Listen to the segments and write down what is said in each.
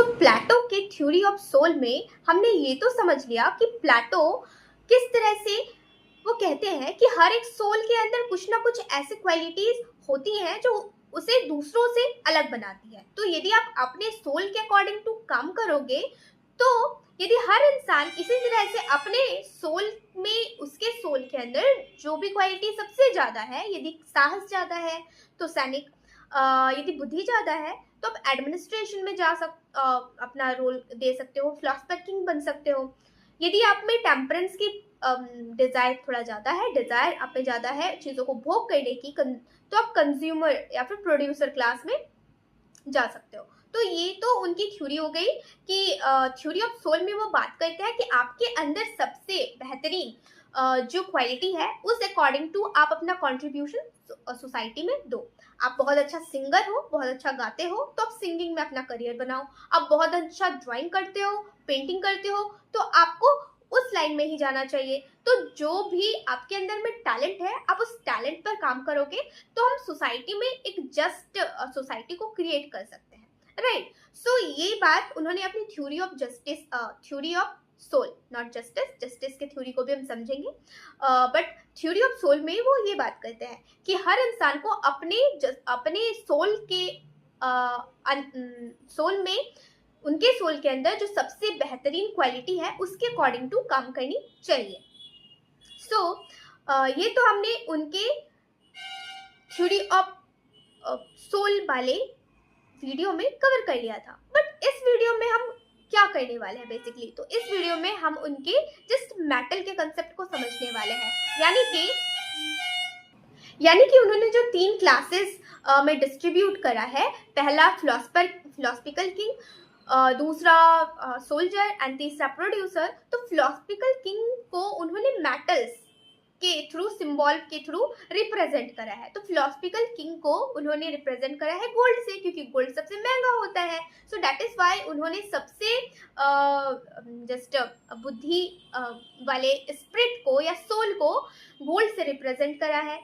प्लेटो के theory of soul में हमने ये तो समझ लिया कि प्लेटो किस तरह से वो कहते हैं कि हर एक सोल के अंदर कुछ ना कुछ ऐसी क्वालिटीज होती हैं जो उसे दूसरों से अलग बनाती है। तो यदि आप अपने सोल के अकॉर्डिंग टू काम करोगे, तो यदि हर इंसान इसी तरह से अपने सोल में, उसके सोल के अंदर जो भी क्वालिटी सबसे ज्यादा है, यदि साहस ज्यादा है तो सैनिक, यदि बुद्धि ज्यादा है तो आप एडमिनिस्ट्रेशन में अपना रोल दे सकते हो, फिलोसफर किंग बन सकते हो। यदि आप में टेम्परेंस की डिजायर थोड़ा ज्यादा है, डिजायर आप में ज्यादा है चीजों को भोग करने की, तो आप कंज्यूमर या फिर प्रोड्यूसर क्लास में जा सकते हो। तो ये तो उनकी थ्योरी हो गई कि थ्योरी ऑफ सोल में वो बात करते हैं कि आपके अंदर सबसे बेहतरीन जो क्वालिटी है उस अकॉर्डिंग टू आप अपना कंट्रीब्यूशन सोसाइटी में दो। आप बहुत अच्छा सिंगर हो, बहुत अच्छा गाते हो, तो आप सिंगिंग में अपना करियर बनाओ। आप बहुत अच्छा ड्राइंग करते हो, पेंटिंग करते हो, तो आपको उस लाइन में ही जाना चाहिए। तो जो भी आपके अंदर में टैलेंट है, आप उस टैलेंट पर काम करोगे तो हम सोसाइटी में एक जस्ट सोसाइटी को क्रिएट कर सकते हैं, राइट। सो ये बात उन्होंने अपनी theory of justice, theory of soul, not justice, justice के थ्योरी को भी हम समझेंगे, बट थ्योरी ऑफ सोल में वो ये बात करते हैं कि हर इंसान को अपने सोल के सोल में, उनके सोल के अंदर जो सबसे बेहतरीन क्वालिटी है उसके अकॉर्डिंग टू काम करनी चाहिए। ये तो हमने उनके थ्योरी ऑफ सोल वाले वीडियो में कवर कर लिया था। बट इस वीडियो में हम क्या करने वाले हैं बेसिकली, तो इस वीडियो में हम उनके जस्ट मेटल के कंसेप्ट को समझने वाले हैं। यानी कि उन्होंने जो 3 क्लासेस में डिस्ट्रीब्यूट करा है, पहला फिलोसफिकल किंग, दूसरा सोल्जर एंड तीसरा प्रोड्यूसर। तो फिलोसफिकल किंग को उन्होंने मेटल्स के थ्रू, सिंबल के थ्रू रिप्रेजेंट करा है। तो फिलोसफिकल किंग को उन्होंने रिप्रेजेंट करा है गोल्ड से, क्योंकि गोल्ड सबसे महंगा होता है। सो दैट इज वाई उन्होंने सबसे जस्ट बुद्धि वाले स्पिरिट को या सोल को गोल्ड से रिप्रेजेंट करा है।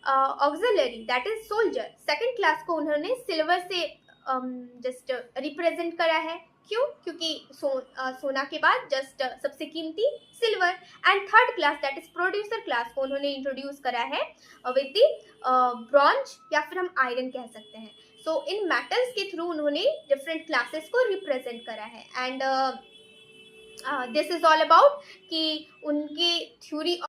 Auxiliary that is soldier, second class को उन्होंने सिल्वर से जस्ट रिप्रेजेंट करा है। क्यों? क्योंकि सोना के बाद जस्ट सबसे कीमती silver. And third class that is producer class को उन्होंने इंट्रोड्यूस करा है विद द ब्रॉन्ज, या फिर हम आयरन कह सकते हैं। सो इन मेटल्स के थ्रू उन्होंने डिफरेंट क्लासेस को रिप्रेजेंट करा है। And this is all about कि उनकी थ्योरी